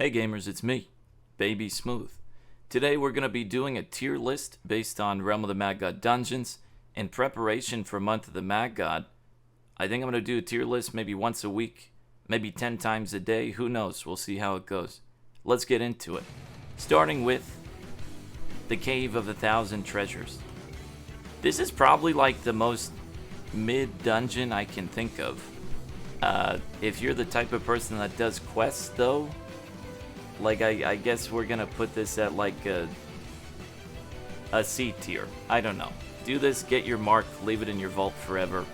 Hey gamers, it's me, bbsmooth. Today we're going to be doing a tier list based on Realm of the Mad God dungeons. In preparation for Month of the Mad God, I think I'm going to do a tier list maybe once a week, maybe 10 times a day, who knows, we'll see how it goes. Let's get into it. Starting with the Cave of 1,000 Treasures. This is probably like the most mid-dungeon I can think of. If you're the type of person that does quests though, like, I guess we're gonna put this at like a C tier. I don't know. Do this, get your mark, leave it in your vault forever.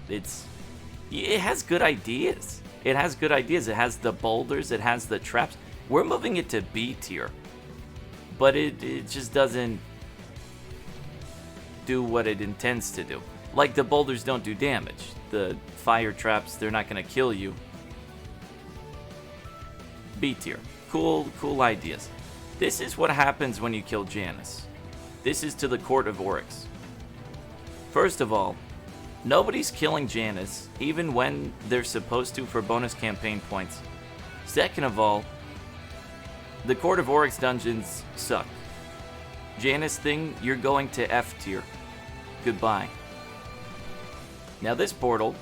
It has good ideas. It has good ideas. It has the boulders, it has the traps. We're moving it to B tier. But it just doesn't do what it intends to do. Like, the boulders don't do damage. The fire traps, they're not gonna kill you. B tier. Cool ideas. This is what happens when you kill Janus. This is to the Court of Oryx. First of all, nobody's killing Janus, even when they're supposed to for bonus campaign points. Second of all, the Court of Oryx dungeons suck. Janus thing, you're going to F tier. Goodbye. Now this portal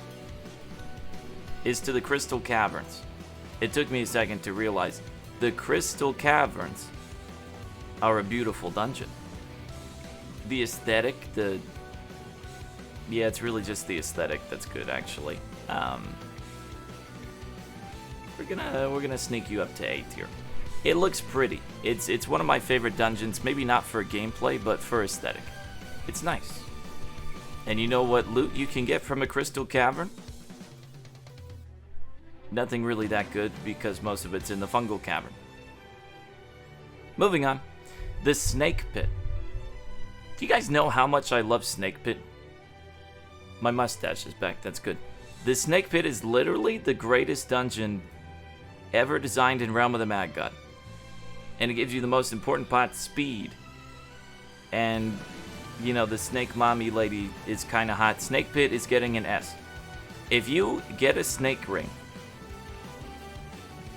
is to the Crystal Caverns. It took me a second to realize the Crystal Caverns are a beautiful dungeon. The aesthetic, yeah, it's really just the aesthetic that's good, actually. We're gonna sneak you up to A tier. It looks pretty. It's one of my favorite dungeons. Maybe not for gameplay, but for aesthetic. It's nice. And you know what loot you can get from a Crystal Cavern? Nothing really that good, because most of it's in the Fungal Cavern. Moving on. The Snake Pit. Do you guys know how much I love Snake Pit? My mustache is back, that's good. The Snake Pit is literally the greatest dungeon ever designed in Realm of the Mad God. And it gives you the most important part, speed. And, you know, the Snake Mommy lady is kind of hot. Snake Pit is getting an S. If you get a Snake Ring,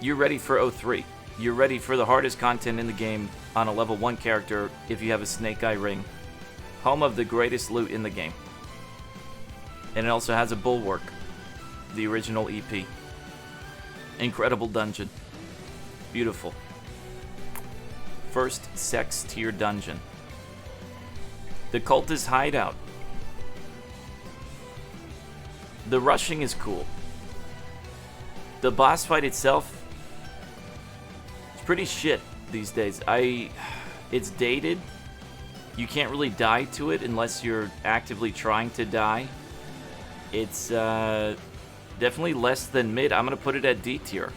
you're ready for 03. You're ready for the hardest content in the game on a level 1 character if you have a Snake Eye Ring. Home of the greatest loot in the game. And it also has a Bulwark, the original EP. Incredible dungeon. Beautiful. First sex tier dungeon. The Cultist Hideout. The rushing is cool. The boss fight itself, it's pretty shit these days. It's dated. You can't really die to it unless you're actively trying to die. It's definitely less than mid. I'm gonna put it at D tier.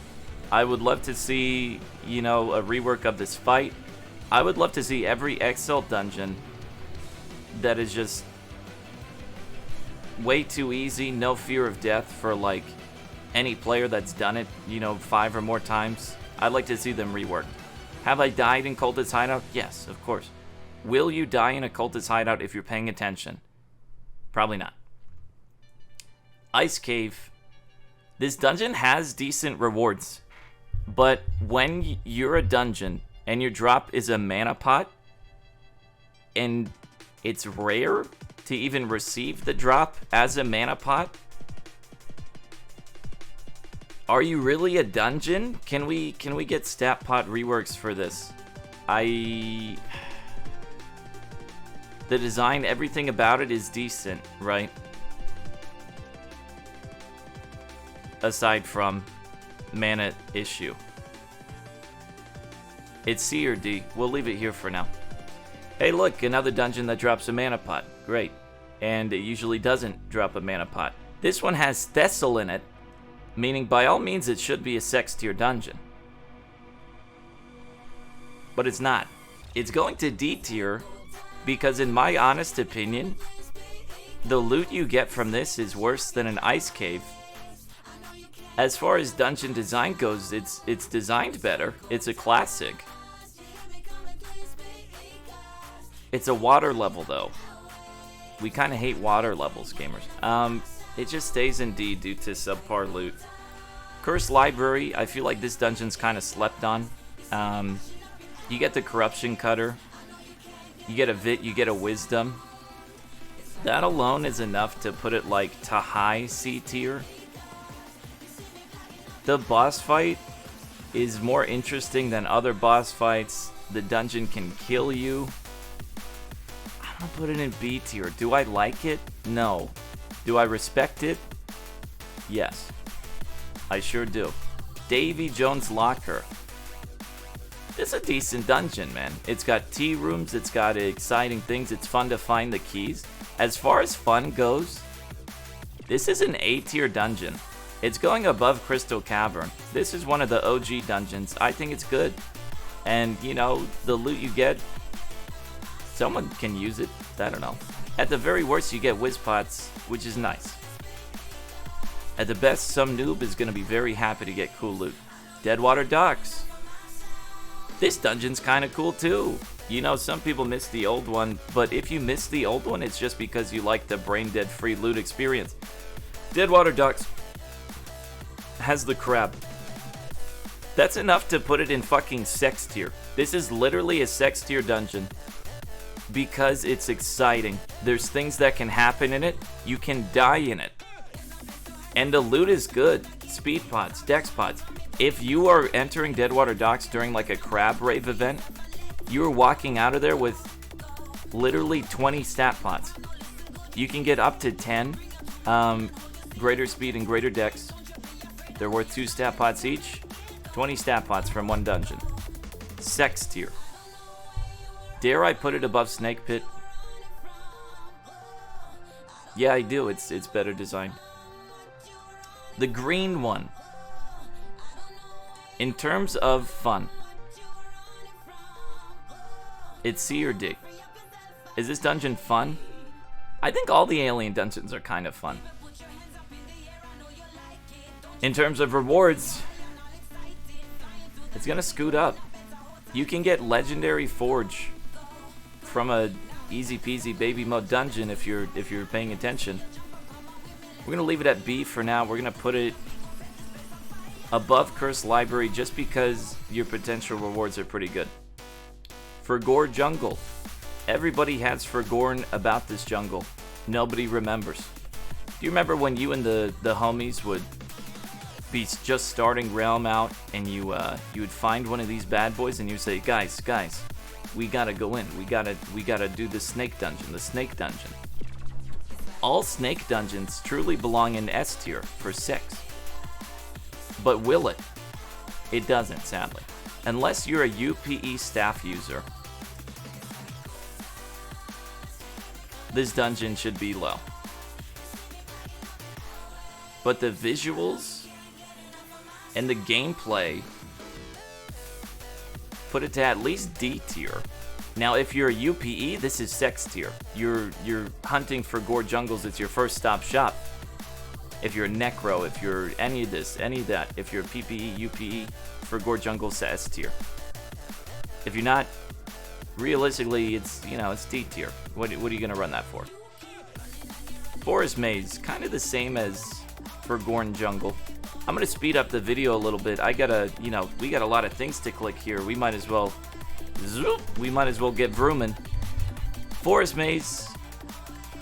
I would love to see, you know, a rework of this fight. I would love to see every Exalt dungeon that is just way too easy, no fear of death for like any player that's done it, you know, 5 or more times. I'd like to see them reworked. Have I died in Cultist Hideout? Yes, of course. Will you die in a Cultist Hideout if you're paying attention? Probably not. Ice Cave. This dungeon has decent rewards, but when you're a dungeon and your drop is a mana pot, and it's rare to even receive the drop as a mana pot, are you really a dungeon? Can we get stat pot reworks for this? The design, everything about it is decent, right? Aside from mana issue. It's C or D. We'll leave it here for now. Hey look, another dungeon that drops a mana pot. Great. And it usually doesn't drop a mana pot. This one has Thessal in it, meaning by all means it should be a sex tier dungeon. But it's not. It's going to D tier because in my honest opinion, the loot you get from this is worse than an ice cave. As far as dungeon design goes, it's designed better. It's a classic. It's a water level though. We kind of hate water levels, gamers. It just stays in D due to subpar loot. Cursed Library, I feel like this dungeon's kind of slept on. You get the Corruption Cutter. You get a Vit, you get a Wisdom. That alone is enough to put it like to high C tier. The boss fight is more interesting than other boss fights. The dungeon can kill you. I'm gonna put it in B tier. Do I like it? No. Do I respect it? Yes. I sure do. Davy Jones' Locker. It's a decent dungeon, man. It's got tea rooms, it's got exciting things, it's fun to find the keys. As far as fun goes, this is an A tier dungeon. It's going above Crystal Cavern. This is one of the OG dungeons. I think it's good. And, you know, the loot you get, someone can use it. I don't know. At the very worst, you get whiz pots, which is nice. At the best, some noob is going to be very happy to get cool loot. Deadwater Docks. This dungeon's kind of cool too. You know, some people miss the old one, but if you miss the old one, it's just because you like the brain dead free loot experience. Deadwater Docks has the crab. That's enough to put it in fucking sex tier. This is literally a sex tier dungeon because it's exciting. There's things that can happen in it. You can die in it. And the loot is good. Speed pots, dex pots. If you are entering Deadwater Docks during like a crab rave event, you're walking out of there with literally 20 stat pots. You can get up to 10 greater speed and greater dex. They're worth 2 stat pots each. 20 stat pots from one dungeon. Sex tier. Dare I put it above Snake Pit? Yeah, I do. It's better designed. The green one. In terms of fun, it's C or D. Is this dungeon fun? I think all the alien dungeons are kind of fun. In terms of rewards, it's gonna scoot up. You can get Legendary Forge from a easy peasy baby mode dungeon if you're paying attention. We're gonna leave it at B for now. We're gonna put it above Cursed Library just because your potential rewards are pretty good. Forgore Jungle. Everybody has forgotten about this jungle. Nobody remembers. Do you remember when you and the homies would be just starting Realm out and you would find one of these bad boys and you say, guys, we gotta go in. We gotta do the snake dungeon, All snake dungeons truly belong in S tier for 6. But will it? It doesn't, sadly. Unless you're a UPE staff user. This dungeon should be low. But the visuals and the gameplay put it to at least D tier. Now, if you're a UPE, this is sex tier. You're hunting for gore jungles. It's your first stop shop. If you're a Necro, if you're any of this, any of that, if you're a PPE, UPE, for gore jungles to S tier. If you're not, realistically, it's D tier. What are you gonna run that for? Forest Maze, kind of the same as Forgorn Jungle. I'm gonna speed up the video a little bit. We got a lot of things to click here. We might as well get vrooming. Forest Maze,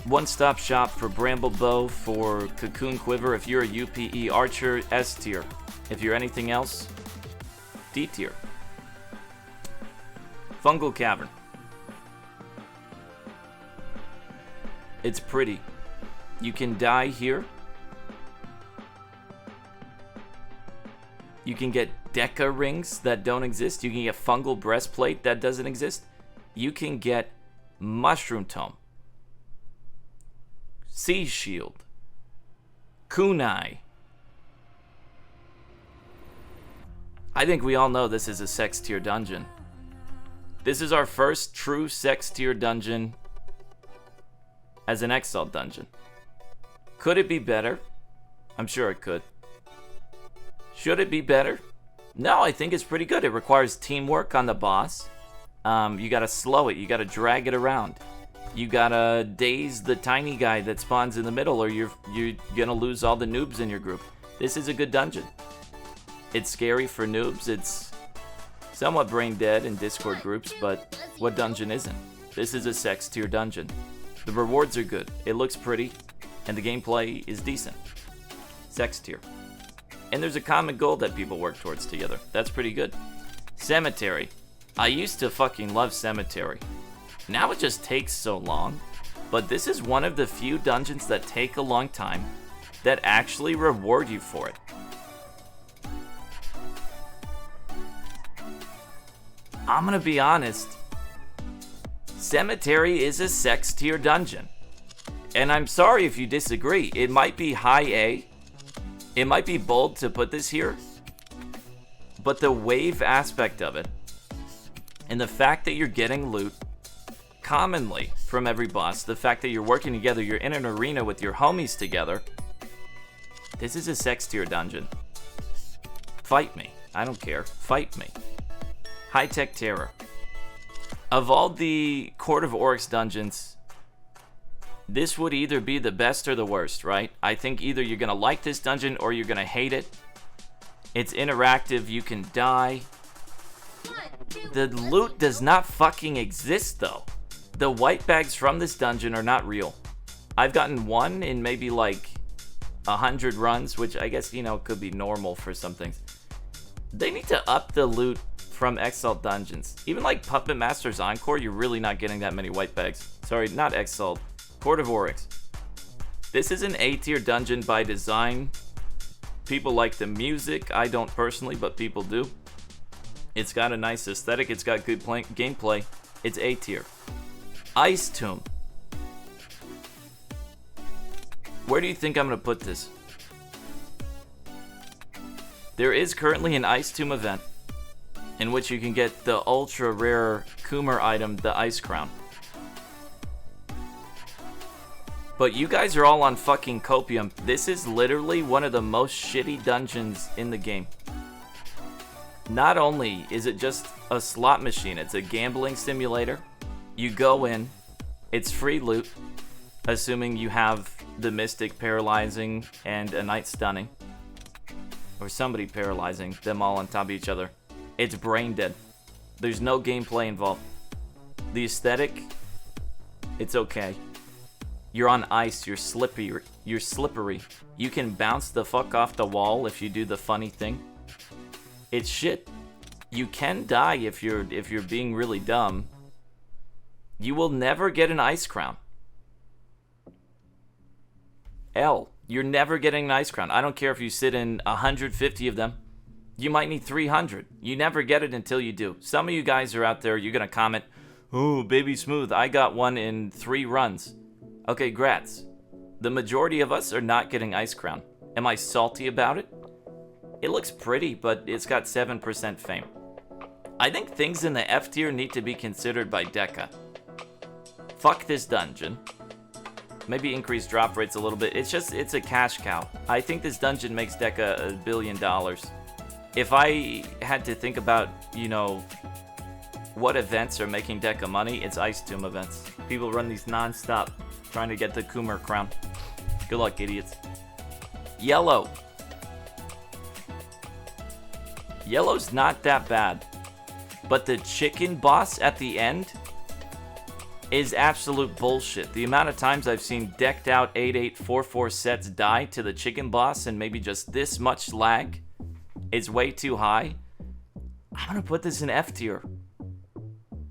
one-stop shop for Bramble Bow, for Cocoon Quiver. If you're a UPE Archer, S tier. If you're anything else, D tier. Fungal Cavern. It's pretty. You can die here. You can get Deca rings that don't exist. You can get Fungal Breastplate that doesn't exist. You can get Mushroom Tome, Sea Shield, Kunai. I think we all know this is a sex tier dungeon. This is our first true sex tier dungeon as an Exalt dungeon. Could it be better? I'm sure it could. Should it be better? No, I think it's pretty good. It requires teamwork on the boss. You gotta slow it. You gotta drag it around. You gotta daze the tiny guy that spawns in the middle, or you're gonna lose all the noobs in your group. This is a good dungeon. It's scary for noobs. It's somewhat brain dead in Discord groups, but what dungeon isn't? This is a sex tier dungeon. The rewards are good. It looks pretty, and the gameplay is decent. Sex tier. And there's a common goal that people work towards together. That's pretty good. Cemetery. I used to fucking love Cemetery. Now it just takes so long. But this is one of the few dungeons that take a long time that actually reward you for it. I'm gonna be honest. Cemetery is a sex tier dungeon. And I'm sorry if you disagree. It might be high A. It might be bold to put this here. But the wave aspect of it, and the fact that you're getting loot commonly from every boss, the fact that you're working together, you're in an arena with your homies together, this is a sex tier dungeon. Fight me. I don't care. Fight me. High-tech terror. Of all the Court of Oryx dungeons, this would either be the best or the worst, right? I think either you're gonna like this dungeon or you're gonna hate it. It's interactive, you can die. The loot does not fucking exist, though. The white bags from this dungeon are not real. I've gotten one in maybe like 100 runs, which I guess, you know, could be normal for some things. They need to up the loot from Exalt dungeons. Even like Puppet Master's Encore, you're really not getting that many white bags. Sorry, not Exalt. Court of Oryx. This is an A tier dungeon by design. People like the music. I don't personally, but people do. It's got a nice aesthetic. It's got good gameplay. It's A tier. Ice Tomb. Where do you think I'm going to put this? There is currently an Ice Tomb event in which you can get the ultra rare Coomer item, the Ice Crown. But you guys are all on fucking copium. This is literally one of the most shitty dungeons in the game. Not only is it just a slot machine, it's a gambling simulator. You go in, it's free loot, assuming you have the Mystic paralyzing and a Knight stunning. Or somebody paralyzing, them all on top of each other. It's brain dead. There's no gameplay involved. The aesthetic, it's okay. You're on ice, you're slippery. You can bounce the fuck off the wall if you do the funny thing. It's shit. You can die if you're being really dumb. You will never get an ice crown. L, you're never getting an ice crown. I don't care if you sit in 150 of them. You might need 300. You never get it until you do. Some of you guys are out there, you're gonna comment, "Oh, bbsmooth, I got one in 3 runs." Okay, grats. The majority of us are not getting ice crown. Am I salty about it? It looks pretty, but it's got 7% fame. I think things in the F tier need to be considered by Deca. Fuck this dungeon. Maybe increase drop rates a little bit. It's a cash cow. I think this dungeon makes Deca $1 billion. If I had to think about, you know, what events are making Deca money, it's Ice Tomb events. People run these non-stop, trying to get the Coomer crown. Good luck, idiots. Yellow. Yellow's not that bad. But the chicken boss at the end is absolute bullshit. The amount of times I've seen decked out 8844 sets die to the chicken boss and maybe just this much lag is way too high. I'm gonna put this in F tier.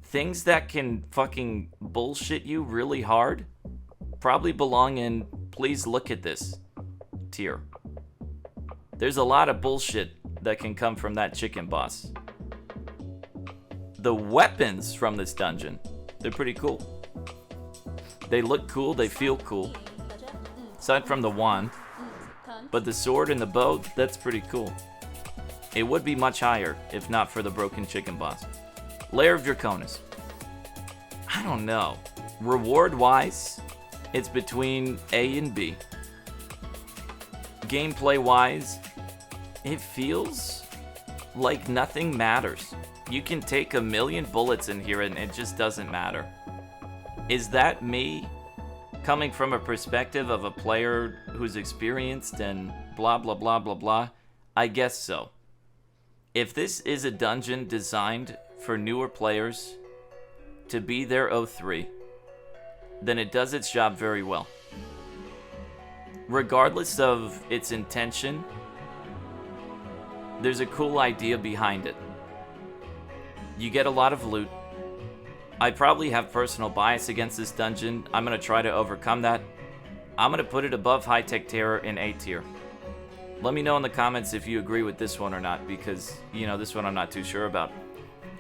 Things that can fucking bullshit you really hard probably belong in please look at this tier. There's a lot of bullshit that can come from that chicken boss. The weapons from this dungeon, they're pretty cool. They look cool, they feel cool. Aside from the wand. But the sword and the bow, that's pretty cool. It would be much higher if not for the broken chicken boss. Lair of Draconis. I don't know. Reward-wise, it's between A and B. Gameplay-wise, it feels like nothing matters. You can take 1,000,000 bullets in here and it just doesn't matter. Is that me coming from a perspective of a player who's experienced and blah blah blah blah blah? I guess so. If this is a dungeon designed for newer players to be their O3, then it does its job very well. Regardless of its intention, there's a cool idea behind it. You get a lot of loot. I probably have personal bias against this dungeon. I'm going to try to overcome that. I'm going to put it above High-Tech Terror in A tier. Let me know in the comments if you agree with this one or not, because, you know, this one I'm not too sure about.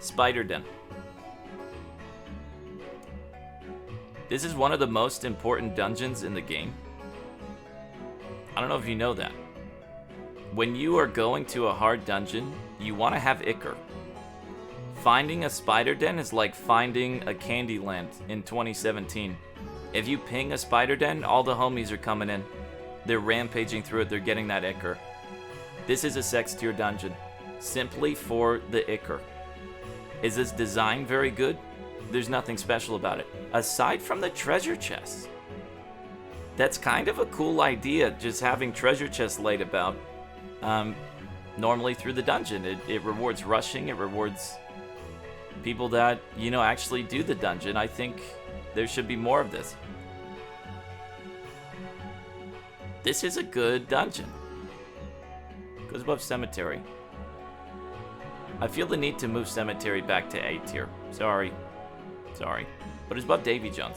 Spider Den. This is one of the most important dungeons in the game. I don't know if you know that. When you are going to a hard dungeon, you want to have Ichor. Finding a spider den is like finding a Candyland in 2017. If you ping a spider den, all the homies are coming in. They're rampaging through it, they're getting that Ichor. This is a sex tier dungeon, simply for the Ichor. Is this design very good? There's nothing special about it. Aside from the treasure chests. That's kind of a cool idea, just having treasure chests laid about. Normally through the dungeon. It rewards rushing, it rewards people that, you know, actually do the dungeon. I think there should be more of this. This is a good dungeon. Goes above Cemetery. I feel the need to move Cemetery back to A tier. Sorry. But it's above Davy Jones.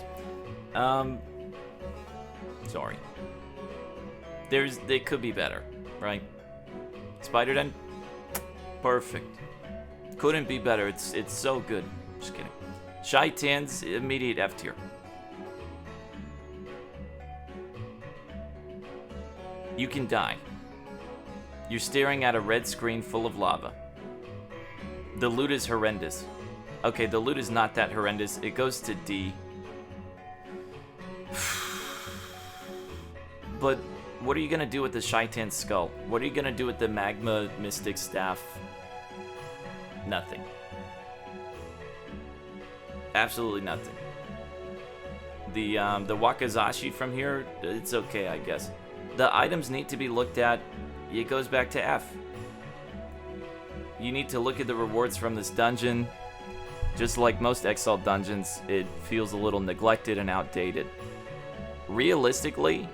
Sorry. They could be better, right? Spider Den? Perfect. Couldn't be better. It's so good. Just kidding. Shaitan's immediate F tier. You can die. You're staring at a red screen full of lava. The loot is horrendous. Okay, the loot is not that horrendous. It goes to D. But what are you gonna do with the Shaitan skull? What are you gonna do with the magma mystic staff? Nothing. Absolutely nothing. The Wakizashi from here, it's okay, I guess. The items need to be looked at. It goes back to F. You need to look at the rewards from this dungeon. Just like most Exalt dungeons, it feels a little neglected and outdated. Realistically,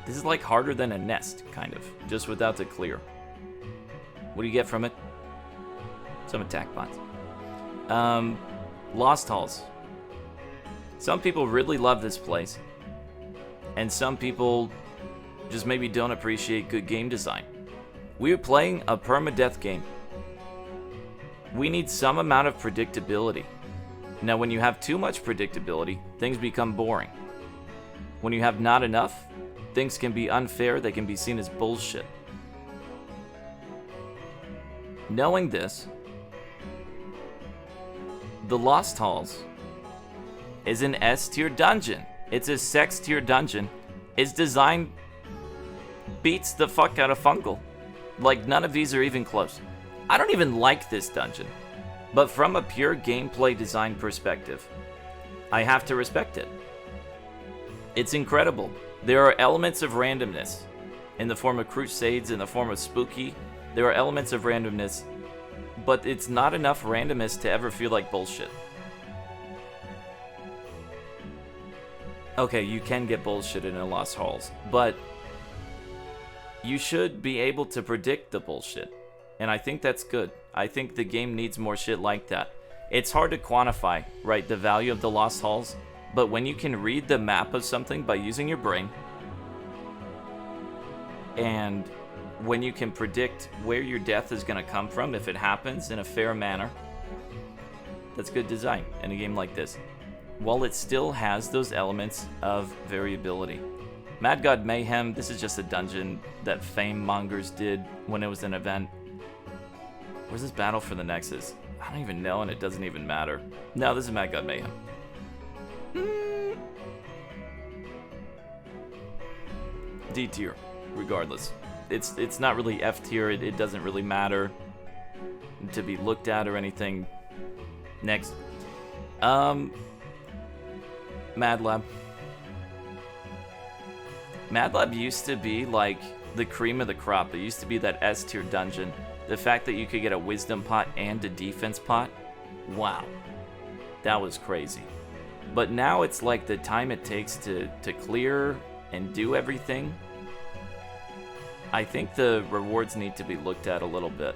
this is like harder than a nest, kind of, just without the clear. What do you get from it? Some attack bots. Lost Halls. Some people really love this place, and some people just maybe don't appreciate good game design. We are playing a permadeath game. We need some amount of predictability. Now, when you have too much predictability, things become boring. When you have not enough, things can be unfair, they can be seen as bullshit. Knowing this, the Lost Halls is an S tier dungeon. It's a sex tier dungeon. Its design beats the fuck out of Fungal. Like, none of these are even close. I don't even like this dungeon, but from a pure gameplay design perspective, I have to respect it. It's incredible. There are elements of randomness in the form of crusades, in the form of spooky. There are elements of randomness, but it's not enough randomness to ever feel like bullshit. Okay, you can get bullshit in a Lost Halls, but you should be able to predict the bullshit. And I think that's good. I think the game needs more shit like that. It's hard to quantify, right, the value of the Lost Halls, but when you can read the map of something by using your brain, and when you can predict where your death is going to come from if it happens in a fair manner, that's good design in a game like this. While it still has those elements of variability. Mad God Mayhem, this is just a dungeon that Fame Mongers did when it was an event. Where's this battle for the Nexus? I don't even know, and it doesn't even matter. No, this is Mad God Mayhem. D tier, regardless. It's not really F tier. It doesn't really matter to be looked at or anything. Next. Mad Lab. Mad Lab used to be like the cream of the crop. It used to be that S tier dungeon. The fact that you could get a wisdom pot and a defense pot, wow, that was crazy. But now it's like the time it takes to clear and do everything. I think the rewards need to be looked at a little bit.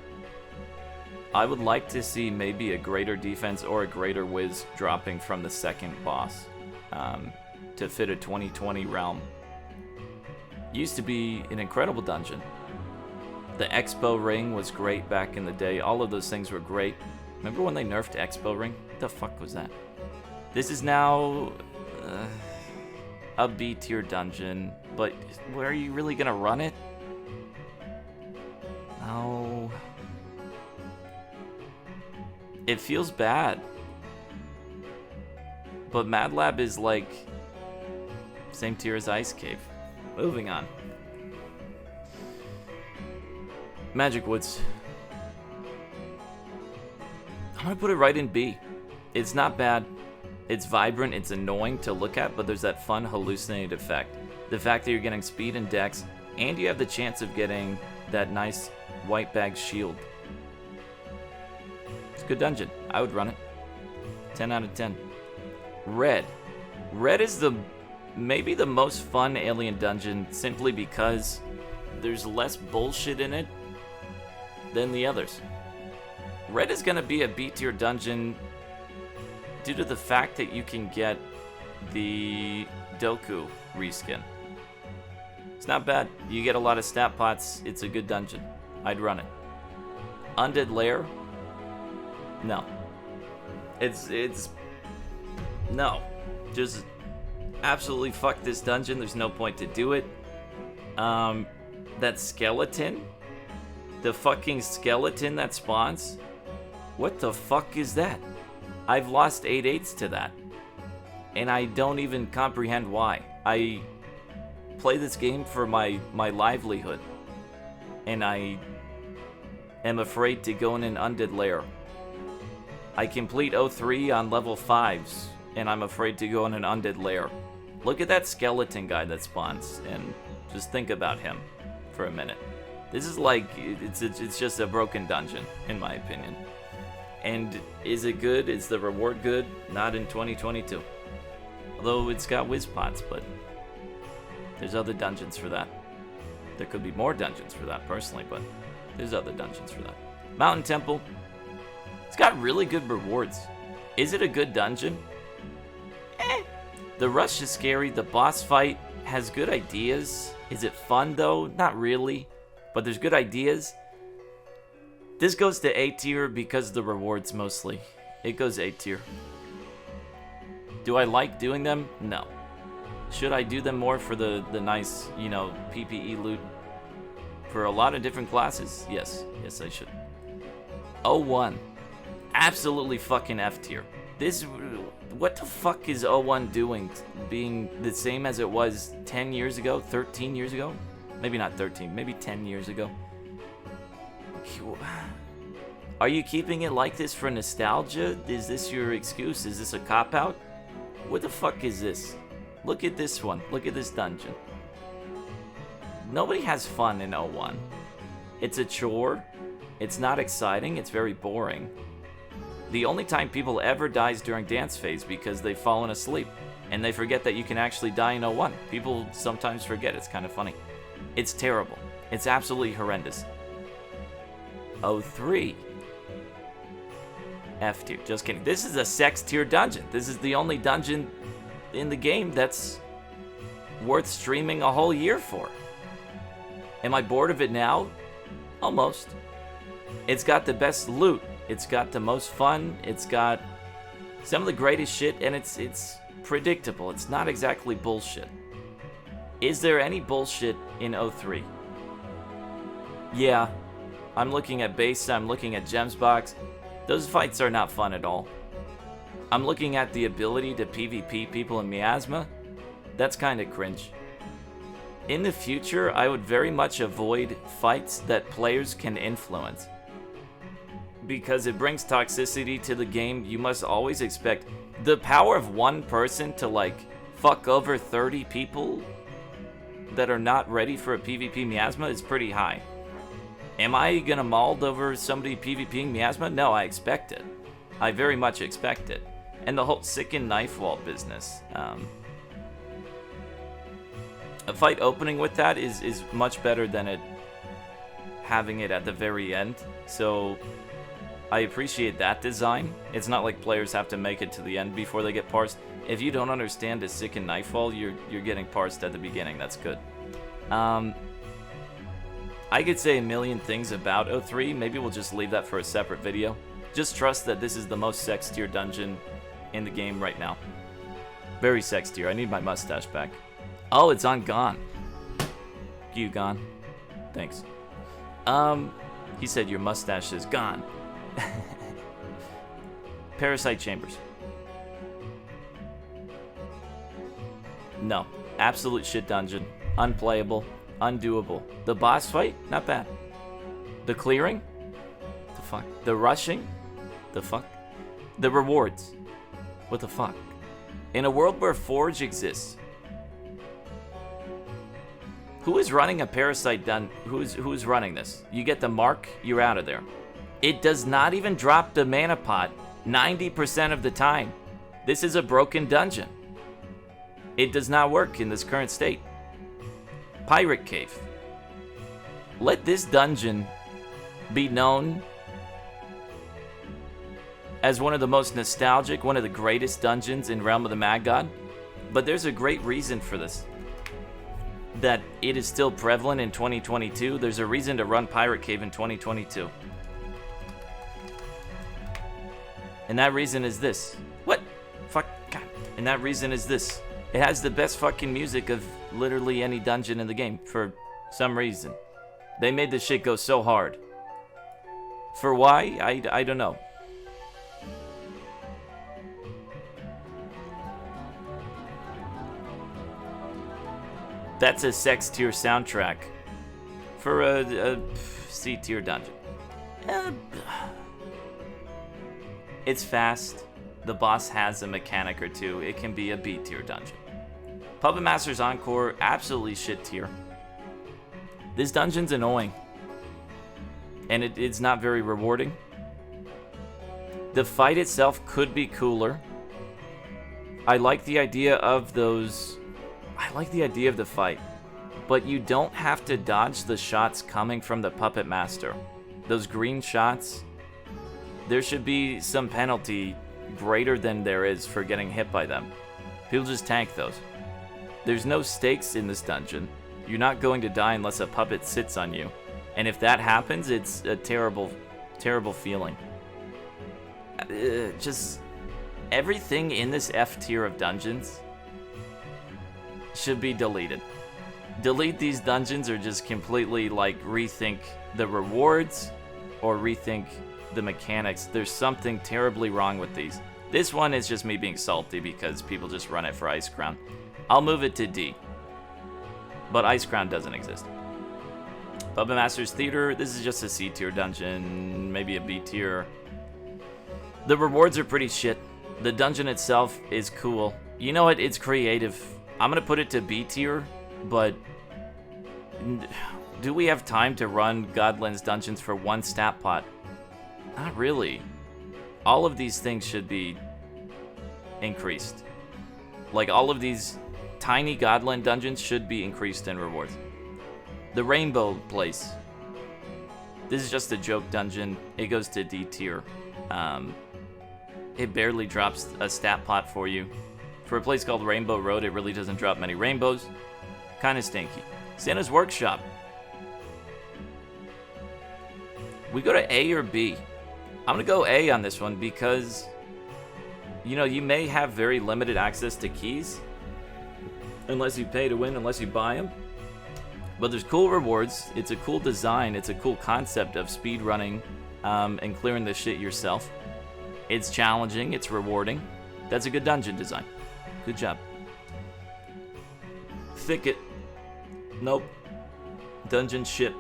I would like to see maybe a greater defense or a greater whiz dropping from the second boss to fit a 2020 realm. Used to be an incredible dungeon. The Expo Ring was great back in the day. All of those things were great. Remember when they nerfed Expo Ring? What the fuck was that? This is now a B tier dungeon, but where are you really gonna run it? No. It feels bad. But Mad Lab is like same tier as Ice Cave. Moving on. Magic Woods. I'm gonna put it right in B. It's not bad. It's vibrant, it's annoying to look at, but there's that fun hallucinated effect. The fact that you're getting speed and dex, and you have the chance of getting that nice white bag shield. It's a good dungeon. I would run it. 10 out of 10. Red. Red is maybe the most fun alien dungeon simply because there's less bullshit in it than the others. Red is going to be a B tier dungeon due to the fact that you can get the Doku reskin. It's not bad. You get a lot of stat pots. It's a good dungeon. I'd run it. Undead Lair? No. It's no. Just absolutely fuck this dungeon. There's no point to do it. That skeleton? The fucking skeleton that spawns? What the fuck is that? I've lost 8/8 to that. And I don't even comprehend why. I play this game for my livelihood. And I am afraid to go in an undead lair. I complete 03 on level 5s, and I'm afraid to go in an undead lair. Look at that skeleton guy that spawns, and just think about him for a minute. This is like, it's just a broken dungeon, in my opinion. And is it good? Is the reward good? Not in 2022. Although it's got whiz pots, but there's other dungeons for that. There could be more dungeons for that, personally, but there's other dungeons for that. Mountain Temple. It's got really good rewards. Is it a good dungeon? The rush is scary. The boss fight has good ideas. Is it fun, though? Not really. But there's good ideas. This goes to A tier because of the rewards, mostly. It goes A tier. Do I like doing them? No. Should I do them more for the nice, PPE loot? For a lot of different classes? Yes. Yes, I should. 01. Absolutely fucking F tier. What the fuck is 01 doing? Being the same as it was 10 years ago? 13 years ago? Maybe not 13, maybe 10 years ago. Are you keeping it like this for nostalgia? Is this your excuse? Is this a cop-out? What the fuck is this? Look at this one. Look at this dungeon. Nobody has fun in 01. It's a chore. It's not exciting. It's very boring. The only time people ever dies during dance phase because they've fallen asleep. And they forget that you can actually die in 01. People sometimes forget. It's kind of funny. It's terrible. It's absolutely horrendous. 03. F tier. Just kidding. This is a sex tier dungeon. This is the only dungeon in the game that's worth streaming a whole year for. Am I bored of it now? Almost. It's got the best loot. It's got the most fun. It's got some of the greatest shit, and it's predictable. It's not exactly bullshit. Is there any bullshit in 03? Yeah. I'm looking at base, I'm looking at Gems Box. Those fights are not fun at all. I'm looking at the ability to PvP people in Miasma. That's kind of cringe. In the future, I would very much avoid fights that players can influence. Because it brings toxicity to the game. You must always expect the power of one person to fuck over 30 people. that are not ready for a PvP miasma is pretty high. Am I gonna mauled over somebody PvPing miasma? No, I expect it. I very much expect it. And the whole Sicken knife wall business. A fight opening with that is much better than it having it at the very end. So I appreciate that design. It's not like players have to make it to the end before they get parsed. If you don't understand a Sicken knife wall, you're getting parsed at the beginning. That's good. I could say a million things about 03. Maybe we'll just leave that for a separate video. Just trust that this is the most sex tier dungeon in the game right now. Very sex tier. I need my mustache back. Oh, it's on Gone. You Gone. Thanks. He said your mustache is gone. Parasite Chambers. No. Absolute shit dungeon. Unplayable. Undoable. The boss fight? Not bad. The clearing? The fuck? The rushing? The fuck? The rewards? What the fuck? In a world where Forge exists, who is running a Parasite who's running this? You get the mark, you're out of there. It does not even drop the mana pot 90% of the time. This is a broken dungeon. It does not work in this current state. Pirate Cave. Let this dungeon be known as one of the most nostalgic, one of the greatest dungeons in Realm of the Mad God. But there's a great reason for this. That it is still prevalent in 2022. There's a reason to run Pirate Cave in 2022. And that reason is this. What? Fuck. God. And that reason is this. It has the best fucking music of literally any dungeon in the game for some reason. They made this shit go so hard. For why? I don't know. That's a sex tier soundtrack for a C tier dungeon. It's fast. The boss has a mechanic or two. It can be a B tier dungeon. Puppet Master's Encore, absolutely shit tier. This dungeon's annoying. And it's not very rewarding. The fight itself could be cooler. I like the idea of those... I like the idea of the fight. But you don't have to dodge the shots coming from the Puppet Master. Those green shots, there should be some penalty greater than there is for getting hit by them. People just tank those. There's no stakes in this dungeon. You're not going to die unless a puppet sits on you. And if that happens, it's a terrible, terrible feeling. Just everything in this F tier of dungeons should be deleted. Delete these dungeons or just completely like rethink the rewards or rethink the mechanics. There's something terribly wrong with these. This one is just me being salty because people just run it for Ice Crown. I'll move it to D. But Ice Crown doesn't exist. Puppet Master's Theater, this is just a C tier dungeon, maybe a B tier. The rewards are pretty shit. The dungeon itself is cool. You know what? It's creative. I'm gonna put it to B tier, but do we have time to run Godland's dungeons for one stat pot? Not really. All of these things should be increased. Like all of these tiny Godland dungeons should be increased in rewards. The Rainbow Place. This is just a joke dungeon. It goes to D tier. It barely drops a stat pot for you. For a place called Rainbow Road, it really doesn't drop many rainbows. Kinda stinky. Santa's Workshop. We go to A or B. I'm gonna go A on this one because, you know, you may have very limited access to keys. Unless you pay to win, unless you buy them. But there's cool rewards. It's a cool design. It's a cool concept of speed running and clearing the shit yourself. It's challenging. It's rewarding. That's a good dungeon design. Good job. Thicket. Nope. Dungeon shit.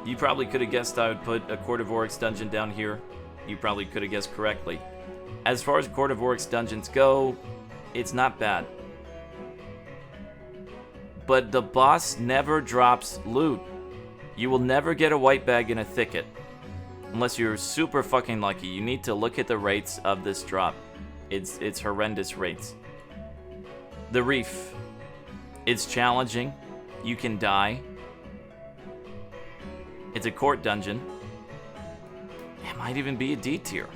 You probably could have guessed I would put a Court of Oryx dungeon down here. You probably could have guessed correctly. As far as Court of Oryx dungeons go, it's not bad. but the boss never drops loot. You will never get a white bag in a thicket. Unless you're super fucking lucky. You need to look at the rates of this drop. It's horrendous rates. The reef. It's challenging. You can die. It's a court dungeon. It might even be a D tier.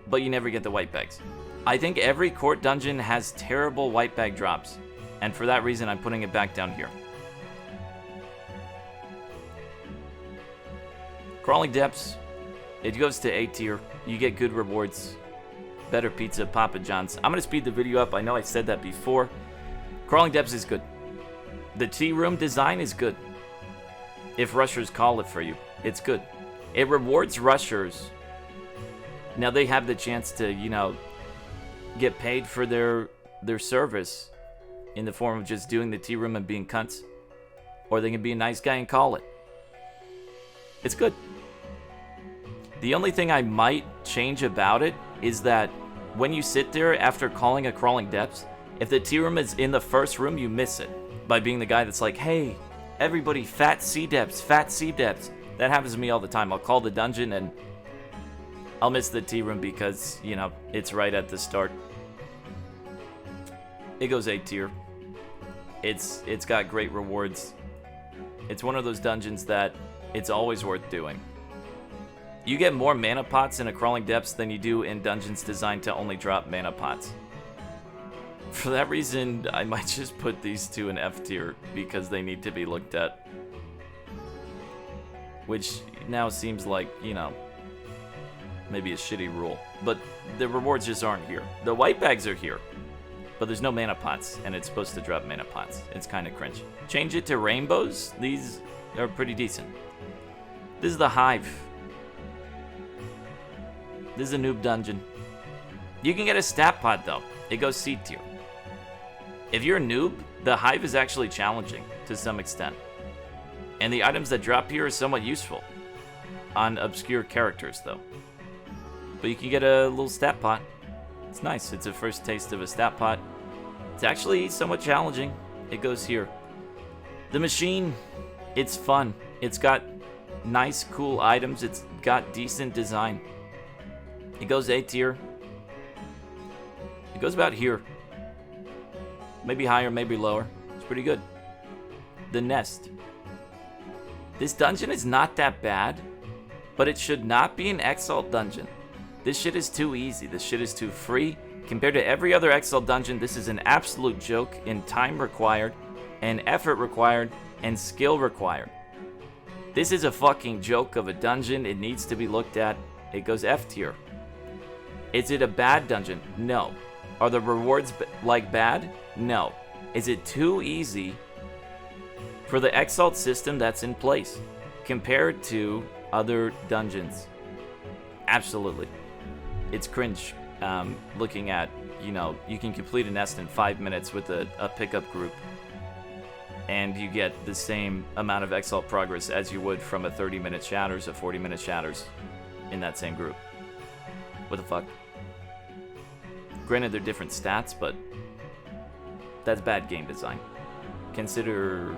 But you never get the white bags. I think every court dungeon has terrible white bag drops. And for that reason, I'm putting it back down here. Crawling Depths, it goes to A tier. You get good rewards. Better pizza, Papa John's. I'm going to speed the video up. I know I said that before. Crawling Depths is good. The tea room design is good. If rushers call it for you, it's good. It rewards rushers. Now they have the chance to, you know, get paid for their service in the form of just doing the tea room and being cunts. Or they can be a nice guy and call it. It's good. The only thing I might change about it is that when you sit there after calling a Crawling Depths, if the tea room is in the first room, you miss it. By being the guy that's like, hey, everybody, fat sea depths, fat sea depths. That happens to me all the time. I'll call the dungeon and I'll miss the tea room because, you know, it's right at the start. It goes A tier. It's got great rewards. It's one of those dungeons that it's always worth doing. You get more mana pots in a Crawling Depths than you do in dungeons designed to only drop mana pots. For that reason, I might just put these two in F tier because they need to be looked at. Which now seems like, you know, maybe a shitty rule. But the rewards just aren't here. The white bags are here, but there's no mana pots, and it's supposed to drop mana pots. It's kind of cringe. Change it to rainbows. These are pretty decent. This is the Hive. This is a noob dungeon. You can get a stat pot though. It goes C tier. If you're a noob, the Hive is actually challenging to some extent. And the items that drop here are somewhat useful. On obscure characters though. But you can get a little stat pot. It's nice. It's a first taste of a stat pot. It's actually somewhat challenging. It goes here. The machine, it's fun. It's got nice, cool items. It's got decent design. It goes A tier. It goes about here. Maybe higher, maybe lower. It's pretty good. The Nest. This dungeon is not that bad, but it should not be an Exalt dungeon. This shit is too easy. This shit is too free. Compared to every other Exalt dungeon, this is an absolute joke in time required, and effort required, and skill required. This is a fucking joke of a dungeon. It needs to be looked at. It goes F tier. Is it a bad dungeon? No. Are the rewards like bad? No. Is it too easy for the Exalt system that's in place compared to other dungeons? Absolutely. It's cringe looking at, you know, you can complete a nest in 5 minutes with a pickup group and you get the same amount of Exalt progress as you would from a 30-minute Shatters, a 40-minute Shatters in that same group. What the fuck? Granted, they're different stats, but that's bad game design. Consider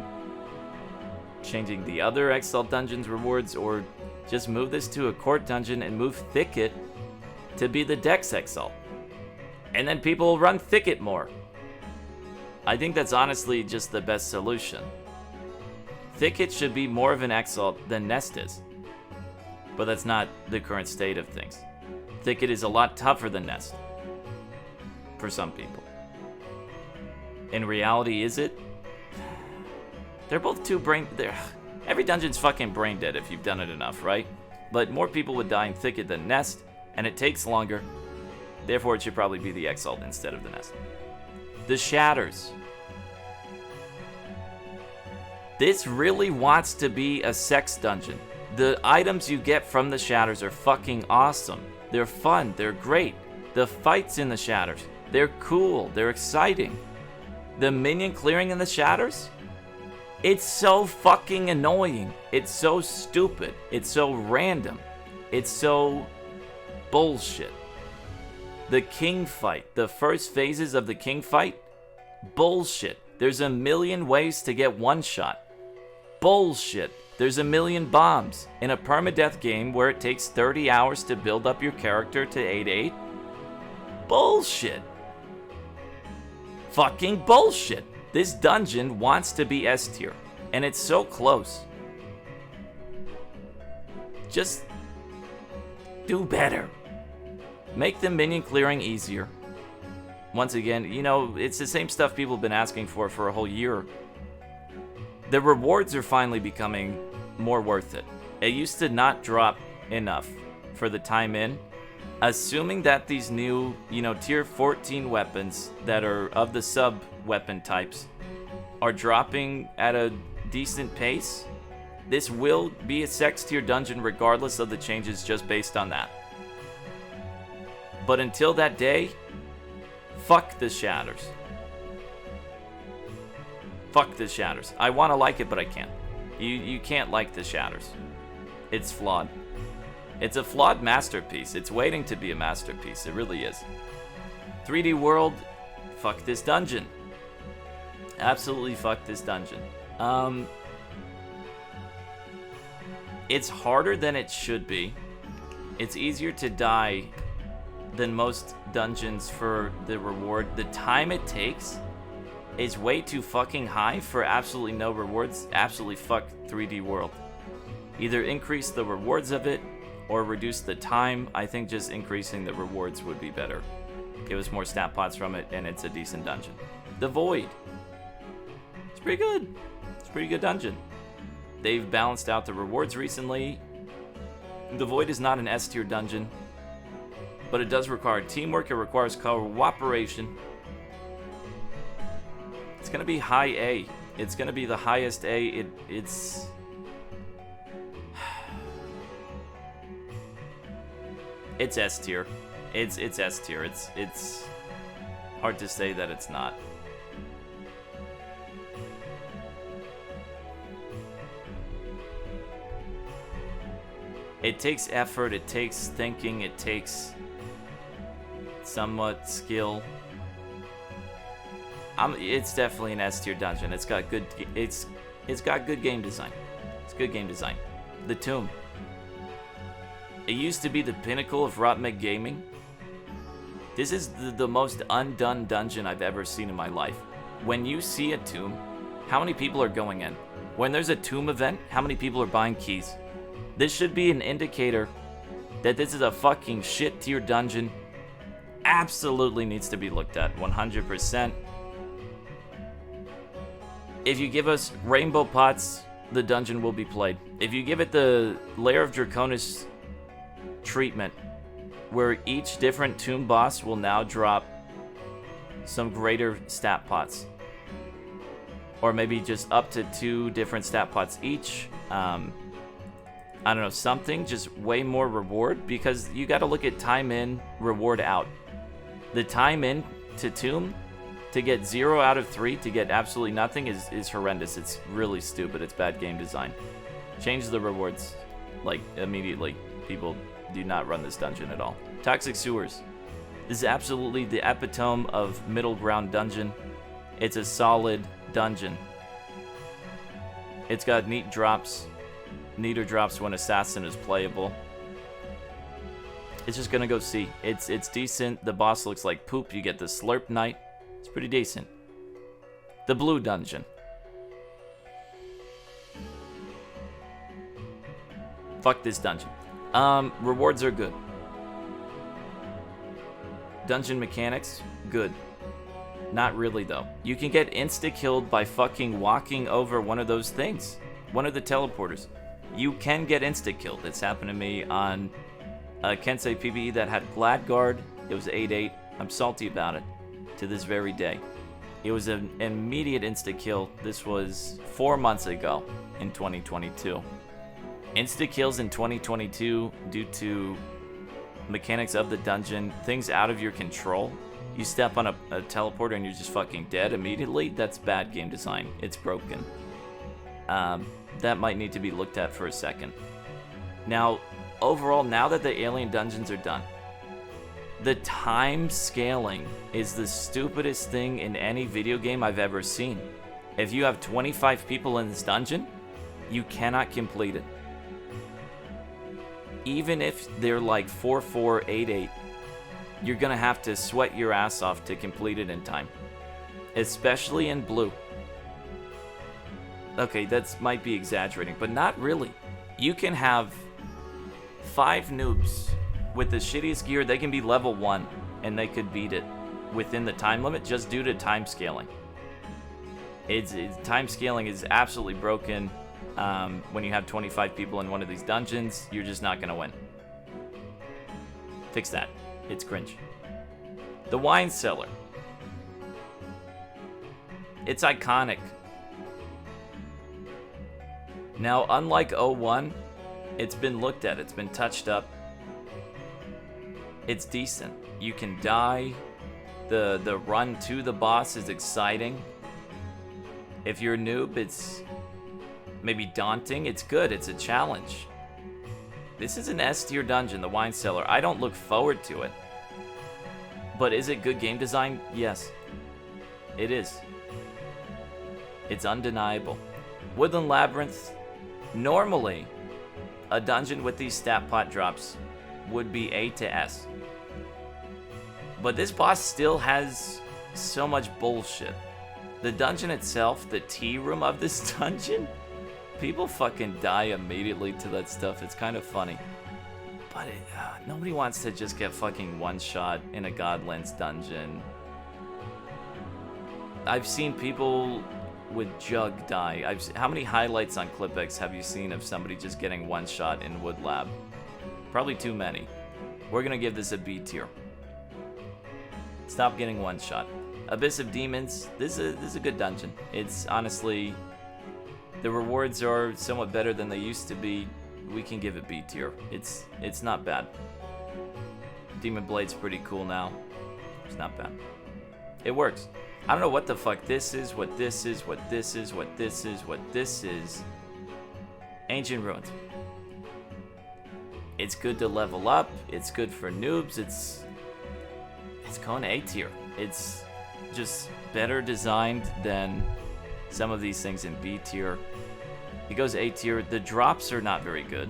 changing the other Exalt dungeons rewards, or just move this to a court dungeon and move Thicket to be the Dex Exalt. And then people will run Thicket more. I think that's honestly just the best solution. Thicket should be more of an Exalt than Nest is. But that's not the current state of things. Thicket is a lot tougher than Nest. For some people. In reality, is it? They're both too every dungeon's fucking brain dead if you've done it enough, right? But more people would die in Thicket than Nest, and it takes longer. Therefore, it should probably be the Exalt instead of the Nest. The Shatters. This really wants to be a sex dungeon. The items you get from the Shatters are fucking awesome. They're fun. They're great. The fights in the Shatters, they're cool. They're exciting. The minion clearing in the Shatters? It's so fucking annoying. It's so stupid. It's so random. It's so bullshit. The king fight, the first phases of the king fight, Bullshit. There's a million ways to get one shot. Bullshit. There's a million bombs. In a permadeath game where it takes 30 hours to build up your character to 8-8? Bullshit. Fucking bullshit. This dungeon wants to be S tier, and it's so close. Just do better. Make the minion clearing easier. Once again, you know, it's the same stuff people have been asking for a whole year. The rewards are finally becoming more worth it. It used to not drop enough for the time in. Assuming that these new, you know, tier 14 weapons that are of the sub weapon types are dropping at a decent pace, this will be a sex tier dungeon regardless of the changes just based on that. But until that day, fuck the shatters. Fuck the shatters. I want to like it, but I can't. You can't like the shatters. It's flawed. It's a flawed masterpiece. It's waiting to be a masterpiece. It really is. 3D world, fuck this dungeon. Absolutely fuck this dungeon. It's harder than it should be. It's easier to die than most dungeons for the reward. The time it takes is way too fucking high for absolutely no rewards. Absolutely fuck 3D world. Either increase the rewards of it or reduce the time. I think just increasing the rewards would be better. Give us more stat pots from it, and it's a decent dungeon. The Void. It's pretty good. It's a pretty good dungeon. They've balanced out the rewards recently. The Void is not an S tier dungeon, but it does require teamwork. It requires cooperation. It's gonna be high A. It's gonna be the highest A. It's S tier. It's S tier. It's hard to say that it's not. It takes effort, it takes thinking, it takes somewhat skill. It's definitely an S tier dungeon. It's got good game design. It's good game design. The Tomb. It used to be the pinnacle of Rotmg gaming. This is the most undone dungeon I've ever seen in my life. When you see a tomb, how many people are going in? When there's a tomb event, how many people are buying keys? This should be an indicator that this is a fucking shit tier dungeon. Absolutely needs to be looked at, 100%. If you give us rainbow pots, the dungeon will be played. If you give it the Lair of Draconis treatment, where each different tomb boss will now drop some greater stat pots, or maybe just up to 2 different stat pots each, I don't know, something, just way more reward, because you got to look at time in, reward out. The time in to tomb, to get 0 out of 3, to get absolutely nothing is horrendous. It's really stupid. It's bad game design. Change the rewards, like, immediately. People do not run this dungeon at all. Toxic Sewers. This is absolutely the epitome of middle ground dungeon. It's a solid dungeon. It's got neat drops. Neater drops when Assassin is playable. It's just gonna go C. It's decent. The boss looks like poop. You get the Slurp Knight. It's pretty decent. The Blue Dungeon. Fuck this dungeon. Rewards are good. Dungeon mechanics, good. Not really, though. You can get insta-killed by fucking walking over one of those things. One of the teleporters. You can get insta-killed. It's happened to me on Kensei PvE that had Gladguard. It was 8-8. I'm salty about it to this very day. It was an immediate insta-kill. This was 4 months ago in 2022. Insta-kills in 2022 due to mechanics of the dungeon, things out of your control. You step on a teleporter and you're just fucking dead immediately. That's bad game design. It's broken. That might need to be looked at for a second. Now, overall, now that the alien dungeons are done, The time scaling is the stupidest thing in any video game I've ever seen. If you have 25 people in this dungeon, you cannot complete it. Even if they're like 4-4-8-8, you're gonna have to sweat your ass off to complete it in time. Especially in blue. Okay, that might be exaggerating, but not really. You can have 5 noobs with the shittiest gear. They can be level 1 and they could beat it within the time limit just due to time scaling. Time scaling is absolutely broken. When you have 25 people in one of these dungeons, you're just not gonna win. Fix that. It's cringe. The wine cellar. It's iconic. Now, unlike 01, it's been looked at, it's been touched up. It's decent. You can die. The run to the boss is exciting. If you're a noob, it's maybe daunting. It's good. It's a challenge. This is an S tier dungeon, the wine cellar. I don't look forward to it. But is it good game design? Yes. It is. It's undeniable. Woodland Labyrinth. Normally, a dungeon with these stat pot drops would be A to S. But this boss still has so much bullshit. The dungeon itself, the tea room of this dungeon, people fucking die immediately to that stuff. It's kind of funny. But nobody wants to just get fucking one-shot in a Godlands dungeon. I've seen people with Jug die. How many highlights on ClipX have you seen of somebody just getting one-shot in Wood Lab? Probably too many. We're gonna give this a B tier. Stop getting one-shot. Abyss of Demons. This is a good dungeon. It's honestly, the rewards are somewhat better than they used to be. We can give it B tier. It's not bad. Demon Blade's pretty cool now. It's not bad. It works. I don't know what the fuck this is, what this is, what this is, what this is, what this is. Ancient Ruins. It's good to level up. It's good for noobs. It's going A tier. It's just better designed than some of these things in B tier. It goes A tier. The drops are not very good.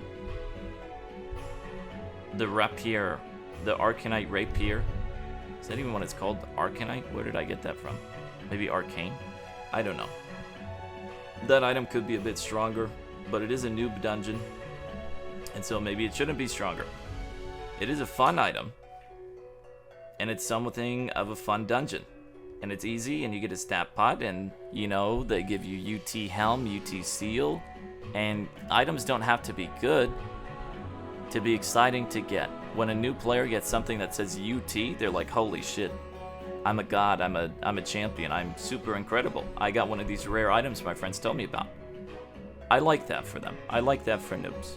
The rapier, the Arcanite rapier. Is that even what it's called? Arcanite? Where did I get that from? Maybe Arcane? I don't know. That item could be a bit stronger, but it is a noob dungeon, and so maybe it shouldn't be stronger. It is a fun item, and it's something of a fun dungeon. And it's easy, and you get a stat pot, and, you know, they give you UT Helm, UT Seal, and items don't have to be good to be exciting to get. When a new player gets something that says UT, they're like, holy shit, I'm a god, I'm a champion, I'm super incredible. I got one of these rare items my friends told me about. I like that for them. I like that for noobs.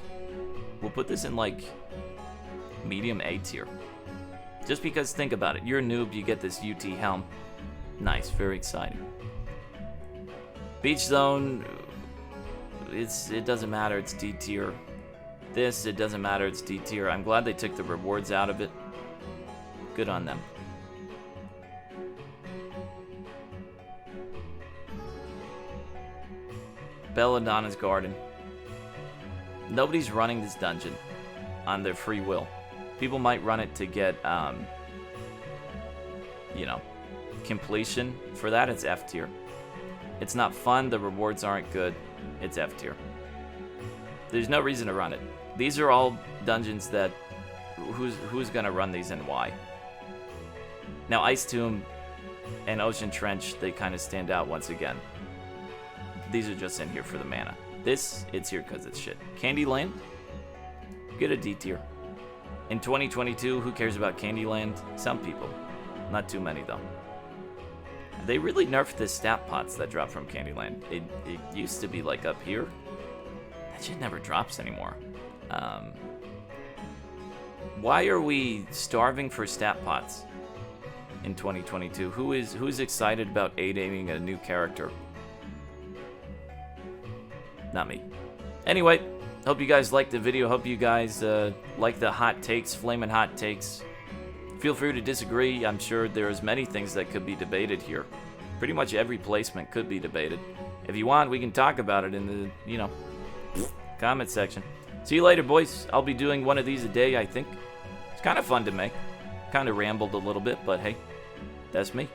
We'll put this in like medium A tier. Just because, think about it, you're a noob, you get this UT helm. Nice, very exciting. Beach Zone, it doesn't matter, it's D tier. This, it doesn't matter, it's D tier. I'm glad they took the rewards out of it. Good on them. Belladonna's Garden. Nobody's running this dungeon on their free will. People might run it to get, you know, completion. For that, it's F tier. It's not fun, the rewards aren't good. It's F tier. There's no reason to run it. These are all dungeons that, who's gonna run these and why? Now, Ice Tomb and Ocean Trench, they kind of stand out once again. These are just in here for the mana. This, it's here because it's shit. Candyland, get a D tier. In 2022, who cares about Candyland? Some people. Not too many, though. They really nerfed the stat pots that drop from Candyland. It used to be like up here. That shit never drops anymore. Why are we starving for stat pots in 2022? Who's excited about 8-8ing a new character? Not me. Anyway, hope you guys liked the video. Hope you guys like the hot takes, flaming hot takes. Feel free to disagree. I'm sure there's many things that could be debated here. Pretty much every placement could be debated. If you want, we can talk about it in the, comment section. See you later, boys. I'll be doing one of these a day, I think. It's kind of fun to make. Kind of rambled a little bit, but hey, that's me.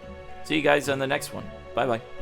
See you guys on the next one. Bye-bye.